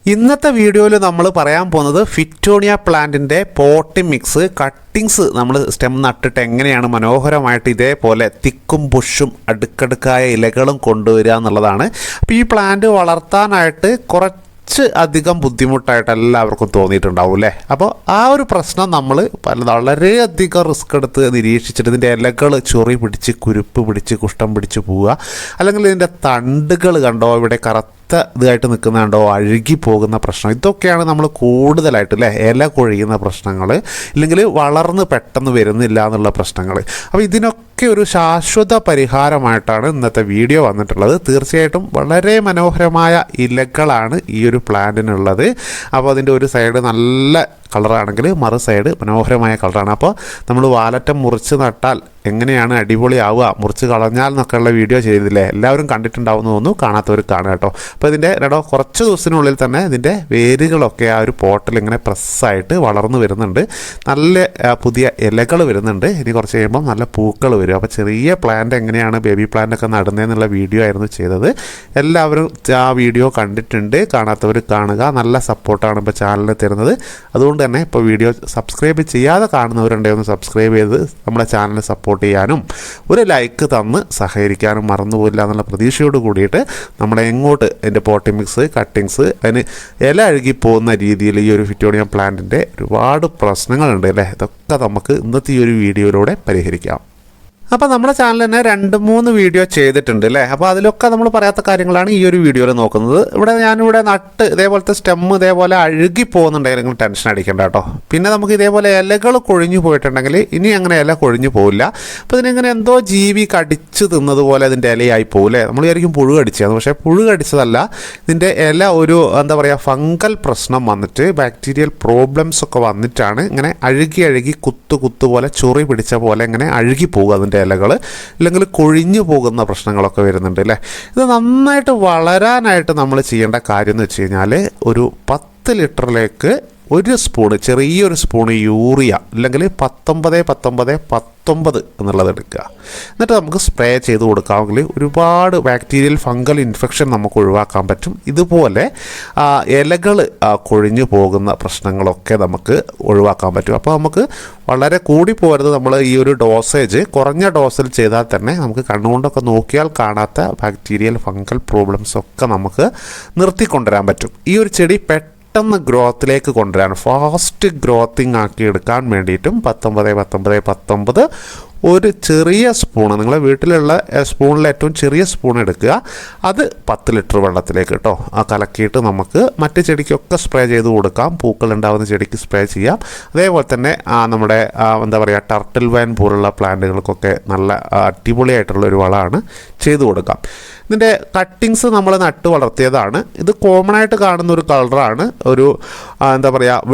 ഇന്നത്തെ വീഡിയോയിൽ നമ്മൾ പറയാൻ പോകുന്നത് ഫിറ്റോണിയ പ്ലാന്റിൻ്റെ പോട്ടി മിക്സ് കട്ടിങ്സ് നമ്മൾ സ്റ്റെം നട്ടിട്ട് എങ്ങനെയാണ് മനോഹരമായിട്ട് ഇതേപോലെ തിക്കും ബുഷും അടുക്കടുക്കായ ഇലകളും കൊണ്ടുവരിക എന്നുള്ളതാണ്. അപ്പോൾ ഈ പ്ലാന്റ് വളർത്താനായിട്ട് കുറച്ച് അധികം ബുദ്ധിമുട്ടായിട്ട് എല്ലാവർക്കും തോന്നിയിട്ടുണ്ടാവും അല്ലേ. അപ്പോൾ ആ ഒരു പ്രശ്നം നമ്മൾ വളരെയധികം റിസ്ക് എടുത്ത് നിരീക്ഷിച്ചിട്ട് ഇതിൻ്റെ ഇലകൾ ചൊറി പിടിച്ച് കുരുപ്പ് പിടിച്ച് കുഷ്ഠം പിടിച്ച് പോവുക, അല്ലെങ്കിൽ ഇതിൻ്റെ തണ്ടുകൾ കണ്ടോ ഇവിടെ ഇതായിട്ട് നിൽക്കുന്നുണ്ടോ അഴുകി പോകുന്ന പ്രശ്നം, ഇതൊക്കെയാണ് നമ്മൾ കൂടുതലായിട്ട് അല്ലേ ഇല കൊഴിയുന്ന പ്രശ്നങ്ങൾ, ഇല്ലെങ്കിൽ വളർന്ന് പെട്ടെന്ന് വരുന്നില്ല എന്നുള്ള പ്രശ്നങ്ങൾ. അപ്പോൾ ഇതിനൊക്കെ ഒരു ശാശ്വത പരിഹാരമായിട്ടാണ് ഇന്നത്തെ വീഡിയോ വന്നിട്ടുള്ളത്. തീർച്ചയായിട്ടും വളരെ മനോഹരമായ ഇലകളാണ് ഈ ഒരു പ്ലാന്റിനുള്ളത്. അപ്പോൾ അതിൻ്റെ ഒരു സൈഡ് നല്ല കളറാണെങ്കിൽ മറു സൈഡ് മനോഹരമായ കളറാണ്. അപ്പോൾ നമ്മൾ വാലറ്റം മുറിച്ച് നട്ടാൽ എങ്ങനെയാണ് അടിപൊളിയാവുക, മുറിച്ച് കളഞ്ഞാൽ എന്നൊക്കെയുള്ള വീഡിയോ ചെയ്തില്ലേ, എല്ലാവരും കണ്ടിട്ടുണ്ടാവുമെന്ന് തോന്നുന്നു. കാണാത്തവർ കാണുക കേട്ടോ. അപ്പോൾ ഇതിൻ്റെ കുറച്ച് ദിവസത്തിനുള്ളിൽ തന്നെ ഇതിൻ്റെ വേരുകളൊക്കെ ആ ഒരു പോട്ടിൽ ഇങ്ങനെ പ്രസ്സായിട്ട് വളർന്നു വരുന്നുണ്ട്. നല്ല പുതിയ ഇലകൾ വരുന്നുണ്ട്. ഇനി കുറച്ച് കഴിയുമ്പോൾ നല്ല പൂക്കൾ വരും. അപ്പോൾ ചെറിയ പ്ലാന്റ് എങ്ങനെയാണ് ബേബി പ്ലാന്റൊക്കെ നടുന്നതെന്നുള്ള വീഡിയോ ആയിരുന്നു ചെയ്തത്. എല്ലാവരും ആ വീഡിയോ കണ്ടിട്ടുണ്ട്. കാണാത്തവർ കാണുക. നല്ല സപ്പോർട്ടാണ് ഇപ്പോൾ ചാനലിൽ തരുന്നത്. അതുകൊണ്ട് തന്നെ ഇപ്പോൾ വീഡിയോ സബ്സ്ക്രൈബ് ചെയ്യാതെ കാണുന്നവരുണ്ടെങ്കിൽ ഒന്ന് സബ്സ്ക്രൈബ് ചെയ്ത് നമ്മുടെ ചാനൽ സപ്പോർട്ട് ചെയ്യാനും ഒരു ലൈക്ക് തന്ന് സഹകരിക്കാനും മറന്നുപോയില്ല എന്നുള്ള പ്രതീക്ഷയോട് കൂടിയിട്ട് നമ്മളെ എങ്ങോട്ട് അതിൻ്റെ പോട്ടി മിക്സ് കട്ടിങ്സ് അതിന് ഇല അഴുകി പോകുന്ന രീതിയിൽ ഈ ഒരു ഫിറ്റോണിയ പ്ലാന്റിൻ്റെ ഒരുപാട് പ്രശ്നങ്ങളുണ്ട് അല്ലേ. ഇതൊക്കെ നമുക്ക് ഇന്നത്തെ ഈ ഒരു വീഡിയോയിലൂടെ പരിഹരിക്കാം. അപ്പോൾ നമ്മുടെ ചാനൽ തന്നെ 2-3 വീഡിയോ ചെയ്തിട്ടുണ്ട് അല്ലേ. അപ്പോൾ അതിലൊക്കെ നമ്മൾ പറയാത്ത കാര്യങ്ങളാണ് ഈ ഒരു വീഡിയോയിൽ നോക്കുന്നത്. ഞാനിവിടെ നട്ട് ഇതേപോലത്തെ സ്റ്റെം ഇതേപോലെ അഴുകി പോകുന്നുണ്ടെങ്കിൽ നിങ്ങൾ ടെൻഷൻ അടിക്കേണ്ട കേട്ടോ. പിന്നെ നമുക്ക് ഇതേപോലെ ഇലകൾ കൊഴിഞ്ഞു പോയിട്ടുണ്ടെങ്കിൽ ഇനി അങ്ങനെ ഇല കൊഴിഞ്ഞു പോവില്ല. അപ്പോൾ ഇതിനിങ്ങനെ എന്തോ ജീവി കടിച്ച് തിന്നതുപോലെ അതിൻ്റെ ഇലയായി പോകില്ലേ. നമ്മൾ വിചാരിക്കും പുഴു കടിച്ചതാണ്, പക്ഷേ പുഴു കടിച്ചതല്ല. ഇതിൻ്റെ ഇല ഒരു ഫംഗൽ പ്രശ്നം വന്നിട്ട് ബാക്ടീരിയൽ പ്രോബ്ലംസ് ഒക്കെ വന്നിട്ടാണ് ഇങ്ങനെ അഴുകി കുത്തു പോലെ ചൊറി പിടിച്ച പോലെ ഇങ്ങനെ അഴുകി പോകുക അതിൻ്റെ ഇലകൾ, ഇല്ലെങ്കിൽ കൊഴിഞ്ഞു പോകുന്ന പ്രശ്നങ്ങളൊക്കെ വരുന്നുണ്ട് അല്ലേ. ഇത് നന്നായിട്ട് വളരാനായിട്ട് നമ്മൾ ചെയ്യേണ്ട കാര്യം എന്ന് വെച്ച് കഴിഞ്ഞാൽ ഒരു 10 ലിറ്ററിലേക്ക് ഒരു സ്പൂണ്, ചെറിയൊരു സ്പൂണ് യൂറിയ അല്ലെങ്കിൽ 19 എന്നുള്ളത് എടുക്കുക. എന്നിട്ട് നമുക്ക് സ്പ്രേ ചെയ്ത് കൊടുക്കാമെങ്കിൽ ഒരുപാട് ബാക്ടീരിയൽ ഫംഗൽ ഇൻഫെക്ഷൻ നമുക്ക് ഒഴിവാക്കാൻ പറ്റും. ഇതുപോലെ ഇലകൾ കൊഴിഞ്ഞു പോകുന്ന പ്രശ്നങ്ങളൊക്കെ നമുക്ക് ഒഴിവാക്കാൻ പറ്റും. അപ്പോൾ നമുക്ക് വളരെ കൂടി പോരുത്. നമ്മൾ ഈ ഒരു ഡോസേജ് കുറഞ്ഞ ഡോസിൽ ചെയ്താൽ തന്നെ നമുക്ക് കണ്ണുകൊണ്ടൊക്കെ നോക്കിയാൽ കാണാത്ത ബാക്ടീരിയൽ ഫംഗൽ പ്രോബ്ലംസ് ഒക്കെ നമുക്ക് നിർത്തിക്കൊണ്ടുവരാൻ പറ്റും. ഈ ഒരു ചെടി പെട്ടെന്ന് ഗ്രോത്തിലേക്ക് കൊണ്ടുവരാൻ, ഫാസ്റ്റ് ഗ്രോത്തിങ് ആക്കി എടുക്കാൻ വേണ്ടിയിട്ടും 19 ഒരു ചെറിയ സ്പൂണ്, നിങ്ങളെ വീട്ടിലുള്ള സ്പൂണിൽ ഏറ്റവും ചെറിയ സ്പൂൺ എടുക്കുക. അത് 10 ലിറ്റർ വെള്ളത്തിലേക്ക് കേട്ടോ കലക്കിയിട്ട് നമുക്ക് മറ്റ് ചെടിക്കൊക്കെ സ്പ്രേ ചെയ്ത് കൊടുക്കാം. പൂക്കൾ ഉണ്ടാകുന്ന ചെടിക്ക് സ്പ്രേ ചെയ്യാം. അതേപോലെ തന്നെ നമ്മുടെ ടർട്ടിൽ വൈൻ പോലുള്ള പ്ലാന്റുകൾക്കൊക്കെ നല്ല അടിപൊളിയായിട്ടുള്ള ഒരു വളമാണ് ചെയ്തു കൊടുക്കാം. ഇതിൻ്റെ കട്ടിങ്സ് നമ്മൾ നട്ട് വളർത്തിയതാണ്. ഇത് കോമൺ ആയിട്ട് കാണുന്ന ഒരു കളറാണ്, ഒരു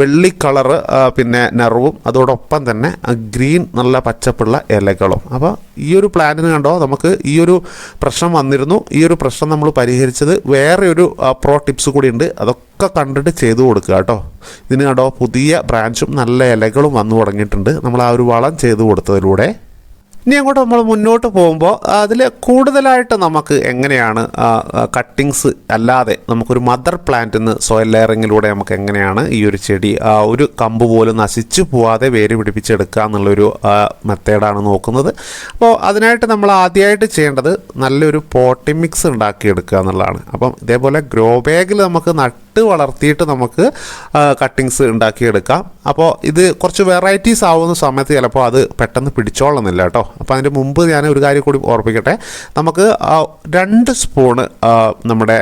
വെള്ളി കളറ്, പിന്നെ നെറവും അതോടൊപ്പം തന്നെ ഗ്രീൻ നല്ല പച്ചപ്പുള്ള ഇലകളും. അപ്പോൾ ഈ ഒരു പ്ലാന്റിന് കണ്ടോ നമുക്ക് ഈ ഒരു പ്രശ്നം വന്നിരുന്നു. ഈ ഒരു പ്രശ്നം നമ്മൾ പരിഹരിച്ചത് വേറെ ഒരു പ്രോ ടിപ്സ് കൂടി ഉണ്ട്. അതൊക്കെ കണ്ടിട്ട് ചെയ്തു കൊടുക്കുക കേട്ടോ. ഇതിന് കണ്ടോ പുതിയ ബ്രാഞ്ചും നല്ല ഇലകളും വന്നു തുടങ്ങിയിട്ടുണ്ട് നമ്മൾ ആ ഒരു വളം ചെയ്തു കൊടുത്തതിലൂടെ. ഇനി അങ്ങോട്ട് നമ്മൾ മുന്നോട്ട് പോകുമ്പോൾ അതിൽ കൂടുതലായിട്ട് നമുക്ക് എങ്ങനെയാണ് കട്ടിങ്സ് അല്ലാതെ നമുക്കൊരു മദർ പ്ലാന്റിൽ നിന്ന് സോയിൽ ലെയറിങ്ങിലൂടെ നമുക്ക് എങ്ങനെയാണ് ഈ ഒരു ചെടി ഒരു കമ്പ് പോലും നശിച്ചു പോവാതെ വേര് പിടിപ്പിച്ചെടുക്കുക എന്നുള്ളൊരു മെത്തേഡാണ് നോക്കുന്നത്. അപ്പോൾ അതിനായിട്ട് നമ്മൾ ആദ്യമായിട്ട് ചെയ്യേണ്ടത് നല്ലൊരു പോട്ടി മിക്സ് ഉണ്ടാക്കിയെടുക്കുക എന്നുള്ളതാണ്. അപ്പം ഇതേപോലെ ഗ്രോ ബാഗിൽ നമുക്ക് നട്ട് വളർത്തിയിട്ട് നമുക്ക് കട്ടിങ്സ് ഉണ്ടാക്കിയെടുക്കാം. അപ്പോൾ ഇത് കുറച്ച് വെറൈറ്റീസ് ആവുന്ന സമയത്ത് ചിലപ്പോൾ അത് പെട്ടെന്ന് പിടിച്ചോളുന്നില്ല കേട്ടോ. അപ്പോൾ അതിൻ്റെ മുമ്പ് ഞാൻ ഒരു കാര്യം കൂടി ഓർപ്പിക്കട്ടെ. നമുക്ക് 2 സ്പൂണ് നമ്മുടെ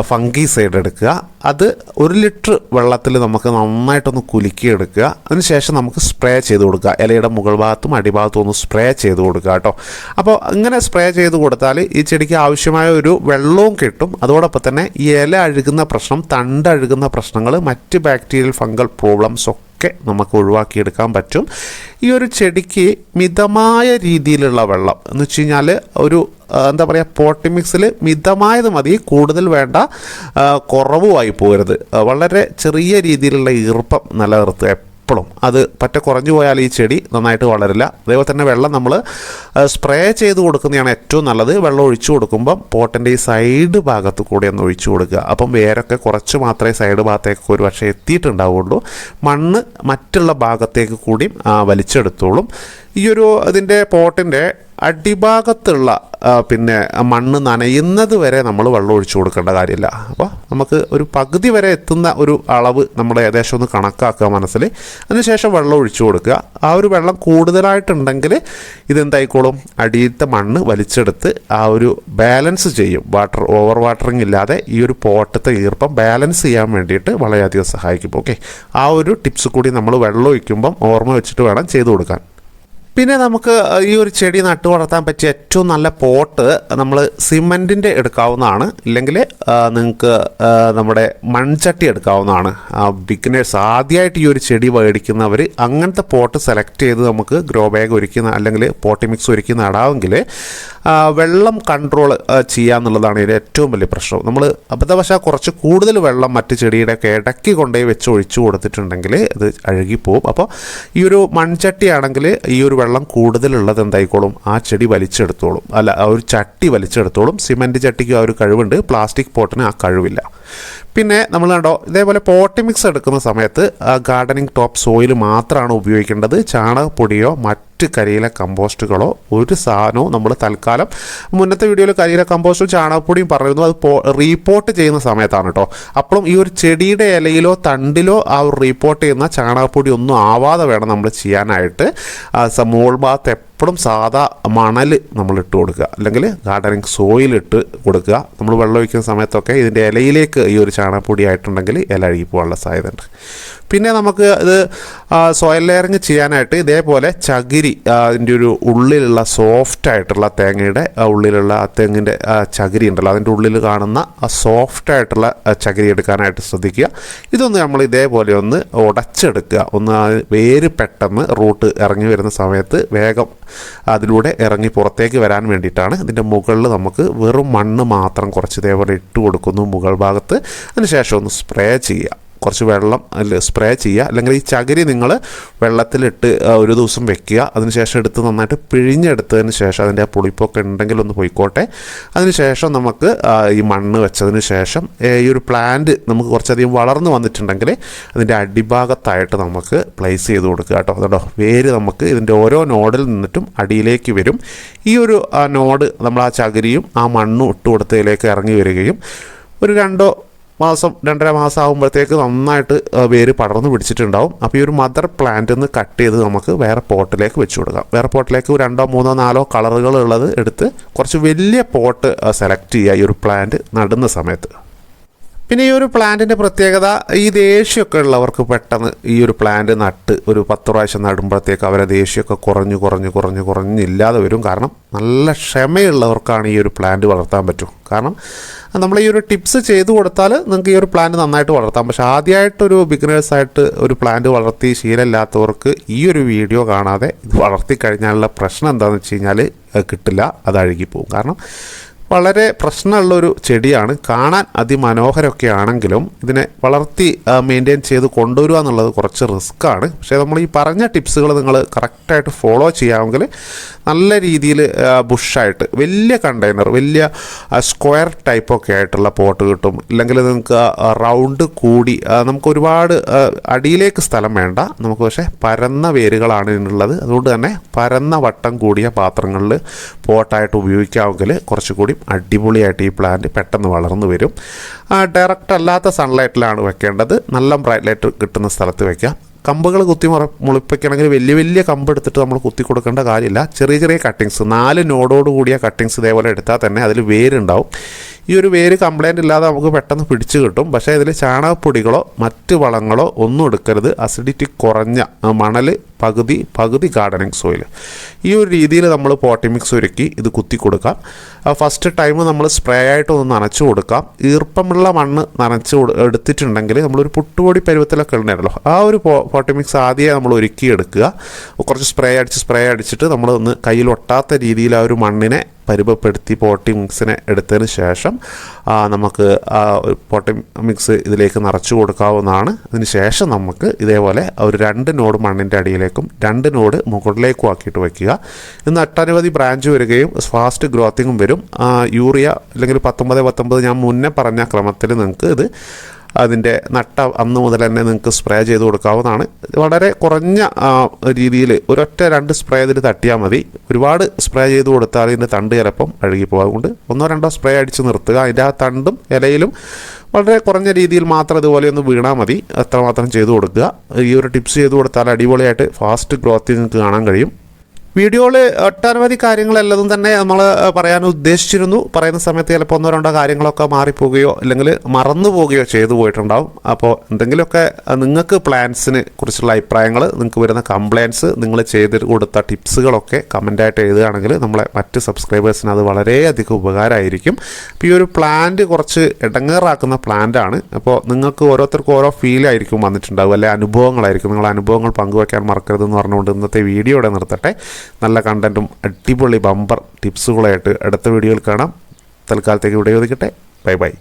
ഫംഗിസൈഡ് എടുക്കുക. അത് 1 ലിറ്റർ വെള്ളത്തിൽ നമുക്ക് നന്നായിട്ടൊന്ന് കുലുക്കിയെടുക്കുക. അതിനുശേഷം നമുക്ക് സ്പ്രേ ചെയ്ത് കൊടുക്കുക. ഇലയുടെ മുകൾ ഭാഗത്തും അടിഭാഗത്തും ഒന്ന് സ്പ്രേ ചെയ്ത് കൊടുക്കുക കേട്ടോ. അപ്പോൾ ഇങ്ങനെ സ്പ്രേ ചെയ്ത് കൊടുത്താൽ ഈ ചെടിക്ക് ആവശ്യമായ ഒരു വെള്ളവും കിട്ടും. അതോടൊപ്പം തന്നെ ഈ ഇല അഴുകുന്ന പ്രശ്നം, തണ്ട് അഴുകുന്ന പ്രശ്നങ്ങൾ, മറ്റ് ബാക്ടീരിയൽ ഫംഗൽ പ്രോബ്ലംസ് ഒക്കെ നമുക്ക് ഒഴിവാക്കിയെടുക്കാൻ പറ്റും. ഈ ഒരു ചെടിക്ക് മിതമായ രീതിയിലുള്ള വെള്ളം എന്ന് വെച്ച് കഴിഞ്ഞാൽ ഒരു പോട്ടി മിക്സിൽ മിതമായത് മതി, കൂടുതൽ വേണ്ട, കുറവുമായി പോകരുത്. വളരെ ചെറിയ രീതിയിലുള്ള ഈർപ്പം നിലനിർത്തുക. എപ്പോഴും അത് പറ്റ കുറഞ്ഞു പോയാൽ ഈ ചെടി നന്നായിട്ട് വളരില്ല. അതേപോലെ തന്നെ വെള്ളം നമ്മൾ സ്പ്രേ ചെയ്ത് കൊടുക്കുന്നതാണ് ഏറ്റവും നല്ലത്. വെള്ളം ഒഴിച്ചു കൊടുക്കുമ്പം പോട്ടിൻ്റെ ഈ സൈഡ് ഭാഗത്ത് കൂടി ഒന്ന് ഒഴിച്ചു കൊടുക്കുക. അപ്പം വേരൊക്കെ കുറച്ച് മാത്രമേ സൈഡ് ഭാഗത്തേക്ക് ഒരു പക്ഷേ എത്തിയിട്ടുണ്ടാവുള്ളൂ. മണ്ണ് മറ്റുള്ള ഭാഗത്തേക്ക് കൂടി വലിച്ചെടുത്തോളും. ഈ ഒരു ഇതിൻ്റെ പോട്ടിൻ്റെ അടിഭാഗത്തുള്ള പിന്നെ മണ്ണ് നനയുന്നത് വരെ നമ്മൾ വെള്ളം ഒഴിച്ചു കൊടുക്കേണ്ട കാര്യമില്ല. അപ്പോൾ നമുക്ക് ഒരു പകുതി വരെ എത്തുന്ന ഒരു അളവ് നമ്മൾ ഏകദേശം ഒന്ന് കണക്കാക്കുക മനസ്സിൽ. അതിനുശേഷം വെള്ളം ഒഴിച്ചു കൊടുക്കുക. ആ ഒരു വെള്ളം കൂടുതലായിട്ടുണ്ടെങ്കിൽ ഇതെന്തായിക്കോളും, അടിയിലത്തെ മണ്ണ് വലിച്ചെടുത്ത് ആ ഒരു ബാലൻസ് ചെയ്യും. ഓവർ വാട്ടറിങ് ഇല്ലാതെ ഈ ഒരു പോട്ടത്തെ ഈർപ്പം ബാലൻസ് ചെയ്യാൻ വേണ്ടിയിട്ട് വളരെയധികം സഹായിക്കും. ഓക്കെ, ആ ഒരു ടിപ്സ് കൂടി നമ്മൾ വെള്ളം ഒഴിക്കുമ്പം ഓർമ്മ വെച്ചിട്ട് വേണം ചെയ്തു കൊടുക്കാൻ. പിന്നെ നമുക്ക് ഈ ഒരു ചെടി നട്ടു വളർത്താൻ പറ്റിയ ഏറ്റവും നല്ല പോട്ട് നമ്മൾ സിമൻറ്റിൻ്റെ എടുക്കാവുന്നതാണ്. ഇല്ലെങ്കിൽ നിങ്ങൾക്ക് നമ്മുടെ മൺചട്ടി എടുക്കാവുന്നതാണ്. ബിഗിനേഴ്സ് ആദ്യമായിട്ട് ഈ ഒരു ചെടി മേടിക്കുന്നവർ അങ്ങനത്തെ പോട്ട് സെലക്ട് ചെയ്ത് നമുക്ക് ഗ്രോ ബാഗ് ഒരുക്കുന്ന അല്ലെങ്കിൽ പോട്ടി മിക്സ് ഒരുക്കി നടാമെങ്കിൽ വെള്ളം കൺട്രോൾ ചെയ്യാന്നുള്ളതാണ് ഇതിൻ്റെ ഏറ്റവും വലിയ പ്രശ്നം. നമ്മൾ അബദ്ധവശാൽ കുറച്ച് കൂടുതൽ വെള്ളം മറ്റ് ചെടിയുടെയൊക്കെ ഇടയ്ക്ക് കൊണ്ടുപോയി വെച്ച് ഒഴിച്ചു കൊടുത്തിട്ടുണ്ടെങ്കിൽ ഇത് അഴുകിപ്പോവും. അപ്പോൾ ഈ ഒരു മൺചട്ടി ആണെങ്കിൽ ഈ ഒരു വെള്ളം കൂടുതലുള്ളത് എന്തായിക്കോളും, ആ ചെടി വലിച്ചെടുത്തോളും. അല്ല, ആ ഒരു ചട്ടി വലിച്ചെടുത്തോളും. സിമൻറ്റ് ചട്ടിക്ക് ആ ഒരു കഴിവുണ്ട്, പ്ലാസ്റ്റിക് പോട്ടിന് ആ കഴിവില്ല. പിന്നെ നമ്മൾ കണ്ടോ, ഇതേപോലെ പോട്ടി മിക്സ് എടുക്കുന്ന സമയത്ത് ഗാർഡനിങ് ടോപ്പ് സോയിൽ മാത്രമാണ് ഉപയോഗിക്കേണ്ടത്. ചാണകപ്പൊടിയോ മറ്റ് കരിയില കമ്പോസ്റ്റുകളോ ഒരു സാധനവും നമ്മൾ തൽക്കാലം, മുന്നത്തെ വീഡിയോയിൽ കരിയില കമ്പോസ്റ്റും ചാണകപ്പൊടിയും പറയുന്നു, അത് റീപോർട്ട് ചെയ്യുന്ന സമയത്താണ് കേട്ടോ. അപ്പോഴും ഈ ഒരു ചെടിയുടെ ഇലയിലോ തണ്ടിലോ ആ ഒരു റീപോർട്ട് ചെയ്യുന്ന ചാണകപ്പൊടി ഒന്നും ആവാതെ വേണം നമ്മൾ ചെയ്യാനായിട്ട്. മോൾ ഭാഗത്ത് എപ്പോഴും സാധാ മണൽ നമ്മൾ ഇട്ട് കൊടുക്കുക, അല്ലെങ്കിൽ ഗാർഡനിങ് സോയിൽ ഇട്ട് കൊടുക്കുക. നമ്മൾ വെള്ളം ഒഴിക്കുന്ന സമയത്തൊക്കെ ഇതിൻ്റെ ഇലയിലേക്ക് ഈ ഒരു ചാണകപ്പൊടി ആയിട്ടുണ്ടെങ്കിൽ ഇല അഴുകി പോകാനുള്ള സാധ്യതയുണ്ട്. പിന്നെ നമുക്ക് ഇത് സോയിൽ ലെയറിങ് ചെയ്യാനായിട്ട് ഇതേപോലെ ചകിരി, അതിൻ്റെ ഒരു ഉള്ളിലുള്ള സോഫ്റ്റ് ആയിട്ടുള്ള തേങ്ങയുടെ ഉള്ളിലുള്ള ആ തെങ്ങിൻ്റെ ചകിരി ഉണ്ടല്ലോ, അതിൻ്റെ ഉള്ളിൽ കാണുന്ന ആ സോഫ്റ്റ് ആയിട്ടുള്ള ചകിരി എടുക്കാനായിട്ട് ശ്രദ്ധിക്കുക. ഇതൊന്ന് നമ്മൾ ഇതേപോലെ ഒന്ന് ഉടച്ചെടുക്കുക. ഒന്ന് വേര് പെട്ടെന്ന് റൂട്ട് ഇറങ്ങി വരുന്ന സമയത്ത് വേഗം അതിലൂടെ ഇറങ്ങി പുറത്തേക്ക് വരാൻ വേണ്ടിയിട്ടാണ്. ഇതിൻ്റെ മുകളിൽ നമുക്ക് വെറും മണ്ണ് മാത്രം കുറച്ച് ഇതേപോലെ ഇട്ട് കൊടുക്കുന്നു മുകൾ ഭാഗത്ത്. അതിനുശേഷം ഒന്ന് സ്പ്രേ ചെയ്യുക. കുറച്ച് വെള്ളം സ്പ്രേ ചെയ്യുക, അല്ലെങ്കിൽ ഈ ചകിരി നിങ്ങൾ വെള്ളത്തിലിട്ട് ഒരു ദിവസം വെക്കുക. അതിനുശേഷം എടുത്ത് നന്നായിട്ട് പിഴിഞ്ഞെടുത്തതിന് ശേഷം അതിൻ്റെ ആ പുളിപ്പൊക്കെ ഉണ്ടെങ്കിൽ ഒന്ന് പോയിക്കോട്ടെ. അതിനുശേഷം നമുക്ക് ഈ മണ്ണ് വെച്ചതിന് ശേഷം ഈ ഒരു പ്ലാന്റ് നമുക്ക് കുറച്ചധികം വളർന്നു വന്നിട്ടുണ്ടെങ്കിൽ അതിൻ്റെ അടിഭാഗത്തായിട്ട് നമുക്ക് പ്ലേസ് ചെയ്ത് കൊടുക്കുക കേട്ടോ. അതുകൊണ്ടോ വേര് നമുക്ക് ഇതിൻ്റെ ഓരോ നോഡിൽ നിന്നിട്ടും അടിയിലേക്ക് വരും. ഈ ഒരു നോഡ് നമ്മൾ ആ ചകിരിയും ആ മണ്ണും ഇട്ട് കൊടുത്തതിലേക്ക് ഇറങ്ങി വരികയും ഒരു 2-2.5 മാസം ആകുമ്പോഴത്തേക്ക് നന്നായിട്ട് വേര് പടർന്ന് പിടിച്ചിട്ടുണ്ടാവും. അപ്പോൾ ഈ ഒരു മദർ പ്ലാന്റ് ഒന്ന് കട്ട് ചെയ്ത് നമുക്ക് വേറെ പോട്ടിലേക്ക് വെച്ച് കൊടുക്കാം. വേറെ പോട്ടിലേക്ക് 2-3-4 കളറുകളുള്ളത് എടുത്ത് കുറച്ച് വലിയ പോട്ട് സെലക്ട് ചെയ്യുക ഈ ഒരു പ്ലാന്റ് നടുന്ന സമയത്ത്. പിന്നെ ഈ ഒരു പ്ലാന്റിൻ്റെ പ്രത്യേകത, ഈ ദേഷ്യമൊക്കെ ഉള്ളവർക്ക് പെട്ടെന്ന് ഈ ഒരു പ്ലാന്റ് നട്ട് ഒരു 10 പ്രാവശ്യം നടുമ്പോഴത്തേക്ക് അവരെ ദേഷ്യമൊക്കെ കുറഞ്ഞില്ലാതെ വരും. കാരണം നല്ല ക്ഷമയുള്ളവർക്കാണ് ഈ ഒരു പ്ലാന്റ് വളർത്താൻ പറ്റും. കാരണം നമ്മൾ ഈ ഒരു ടിപ്സ് ചെയ്തു കൊടുത്താൽ നിങ്ങൾക്ക് ഈ ഒരു പ്ലാന്റ് നന്നായിട്ട് വളർത്താം. പക്ഷേ ആദ്യമായിട്ടൊരു ബിഗിനേഴ്സായിട്ട് ഒരു പ്ലാന്റ് വളർത്തി ശീലമില്ലാത്തവർക്ക് ഈ ഒരു വീഡിയോ കാണാതെ ഇത് വളർത്തി കഴിഞ്ഞാലുള്ള പ്രശ്നം എന്താണെന്ന് വെച്ച് കഴിഞ്ഞാൽ കിട്ടില്ല, അത് അഴുകിപ്പോവും. കാരണം വളരെ പ്രശ്നമുള്ളൊരു ചെടിയാണ്. കാണാൻ അതിമനോഹരമൊക്കെ ആണെങ്കിലും ഇതിനെ വളർത്തി മെയിൻറ്റെയിൻ ചെയ്ത് കൊണ്ടുവരിക എന്നുള്ളത് കുറച്ച് റിസ്ക്കാണ്. പക്ഷേ നമ്മൾ ഈ പറഞ്ഞ ടിപ്സുകൾ നിങ്ങൾ കറക്റ്റായിട്ട് ഫോളോ ചെയ്യാമെങ്കിൽ നല്ല രീതിയിൽ ബുഷായിട്ട് വലിയ കണ്ടെയ്നർ, വലിയ സ്ക്വയർ ടൈപ്പൊക്കെ ആയിട്ടുള്ള പോട്ട് കിട്ടും. ഇല്ലെങ്കിൽ നിങ്ങൾക്ക് റൗണ്ട് കൂടി നമുക്ക് ഒരുപാട് അടിയിലേക്ക് സ്ഥലം വേണ്ട, നമുക്ക് പക്ഷേ പരന്ന വേരുകളാണ് ഇതിനുള്ളത്. അതുകൊണ്ട് തന്നെ പരന്ന വട്ടം കൂടിയ പാത്രങ്ങളിൽ പോട്ടായിട്ട് ഉപയോഗിക്കാമെങ്കിൽ കുറച്ചുകൂടി അടിപൊളിയായിട്ട് ഈ പ്ലാന്റ് പെട്ടെന്ന് വളർന്നു വരും. ഡയറക്റ്റ് അല്ലാത്ത സൺലൈറ്റിലാണ് വെക്കേണ്ടത്. നല്ല ബ്രൈറ്റ് ലൈറ്റ് കിട്ടുന്ന സ്ഥലത്ത് വയ്ക്കാം. കമ്പുകൾ മുളിപ്പിക്കണമെങ്കിൽ വലിയ കമ്പ് എടുത്തിട്ട് നമ്മൾ കുത്തി കൊടുക്കേണ്ട കാര്യമില്ല. ചെറിയ കട്ടിങ്സ് 4 നോഡോട് കൂടിയ കട്ടിങ്സ് ഇതേപോലെ എടുത്താൽ തന്നെ അതിൽ വേരുണ്ടാവും. ഈ ഒരു വേര് കംപ്ലൈൻറ്റ് ഇല്ലാതെ നമുക്ക് പെട്ടെന്ന് പിടിച്ച് കിട്ടും. പക്ഷേ ഇതിൽ ചാണകപ്പൊടികളോ മറ്റ് വളങ്ങളോ ഒന്നും എടുക്കരുത്. അസിഡിറ്റി കുറഞ്ഞ മണൽ പകുതി ഗാർഡനിങ് സോയിൽ, ഈ ഒരു രീതിയിൽ നമ്മൾ പോട്ടി മിക്സ് ഒരുക്കി ഇത് കുത്തി കൊടുക്കാം. ഫസ്റ്റ് ടൈം നമ്മൾ സ്പ്രേ ആയിട്ടൊന്ന് നനച്ചു കൊടുക്കാം. ഈർപ്പമുള്ള മണ്ണ് എടുത്തിട്ടുണ്ടെങ്കിൽ നമ്മളൊരു പുട്ടുപൊടി പരുവത്തിലൊക്കെ ഉണ്ടായിരുന്നല്ലോ, ആ ഒരു പോട്ടി മിക്സ് ആദ്യമേ നമ്മൾ ഒരുക്കിയെടുക്കുക. കുറച്ച് സ്പ്രേ അടിച്ചിട്ട് നമ്മൾ ഒന്ന് കയ്യിൽ ഒട്ടാത്ത രീതിയിൽ ആ ഒരു മണ്ണിനെ പരുവപ്പെടുത്തി പോട്ടി മിക്സിനെ എടുത്തതിന് ശേഷം നമുക്ക് പോട്ടിംഗ് മിക്സ് ഇതിലേക്ക് നിറച്ചു കൊടുക്കാവുന്നതാണ്. അതിന് ശേഷം നമുക്ക് ഇതേപോലെ ഒരു 2 നോഡ് മണ്ണിൻ്റെ അടിയിലേക്കും 2 നോഡ് മുകളിലേക്കും ആക്കിയിട്ട് വയ്ക്കുക. ഇന്ന് ഒട്ടനവധി ബ്രാഞ്ച് വരികയും ഫാസ്റ്റ് ഗ്രോത്തിങ്ങും വരും. യൂറിയ അല്ലെങ്കിൽ 19 ഞാൻ മുന്നേ പറഞ്ഞ ക്രമത്തിൽ നിങ്ങൾക്ക് ഇത് അതിൻ്റെ നട്ട അന്ന് മുതൽ തന്നെ നിങ്ങൾക്ക് സ്പ്രേ ചെയ്ത് കൊടുക്കാവുന്നതാണ്. വളരെ കുറഞ്ഞ രീതിയിൽ ഒരൊറ്റ 2 സ്പ്രേ ഇതിൽ തട്ടിയാൽ മതി. ഒരുപാട് സ്പ്രേ ചെയ്ത് കൊടുത്താൽ ഇതിൻ്റെ തണ്ട് ചിലപ്പം അഴുകിപ്പോകും. അതുകൊണ്ട് 1-2 സ്പ്രേ അടിച്ച് നിർത്തുക. അതിൻ്റെ ആ തണ്ടും ഇലയിലും വളരെ കുറഞ്ഞ രീതിയിൽ മാത്രം ഇതുപോലെ ഒന്ന് വീണാൽ മതി. അത്രമാത്രം ചെയ്ത് കൊടുക്കുക. ഈ ഒരു ടിപ്സ് ചെയ്ത് കൊടുത്താൽ അടിപൊളിയായിട്ട് ഫാസ്റ്റ് ഗ്രോത്ത് നിങ്ങൾക്ക് കാണാൻ കഴിയും. വീഡിയോയിൽ ഒട്ടനവധി കാര്യങ്ങളെല്ലതും തന്നെ നമ്മൾ പറയാൻ ഉദ്ദേശിച്ചിരുന്നു. പറയുന്ന സമയത്ത് ചിലപ്പോൾ 1-2 കാര്യങ്ങളൊക്കെ മാറിപ്പോവുകയോ അല്ലെങ്കിൽ മറന്നു പോവുകയോ ചെയ്തു പോയിട്ടുണ്ടാവും. അപ്പോൾ എന്തെങ്കിലുമൊക്കെ നിങ്ങൾക്ക് പ്ലാൻസിനെ കുറിച്ചുള്ള അഭിപ്രായങ്ങൾ, നിങ്ങൾക്ക് വരുന്ന കംപ്ലയിൻസ്, നിങ്ങൾ ചെയ്ത് കൊടുത്ത ടിപ്സുകളൊക്കെ കമൻ്റായിട്ട് എഴുതുകയാണെങ്കിൽ നമ്മളെ മറ്റ് സബ്സ്ക്രൈബേഴ്സിന് അത് വളരെയധികം ഉപകാരമായിരിക്കും. അപ്പോൾ ഈ ഒരു പ്ലാന്റ് കുറച്ച് ഇടങ്ങേറാക്കുന്ന പ്ലാന്റാണ്. അപ്പോൾ നിങ്ങൾക്ക് ഓരോരുത്തർക്കും ഓരോ ഫീലായിരിക്കും വന്നിട്ടുണ്ടാവും, അല്ലെ അനുഭവങ്ങളായിരിക്കും. നിങ്ങൾ അനുഭവങ്ങൾ പങ്കുവയ്ക്കാൻ മറക്കരുതെന്ന് പറഞ്ഞുകൊണ്ട് ഇന്നത്തെ വീഡിയോ ഇവിടെ നിർത്തട്ടെ. നല്ല കണ്ടൻറ്റും അടിപൊളി ബമ്പർ ടിപ്സുകളായിട്ട് അടുത്ത വീഡിയോയിൽ കാണാം. തൽക്കാലത്തേക്ക് ഇവിടെ ഒതുക്കട്ടെ. Bye bye.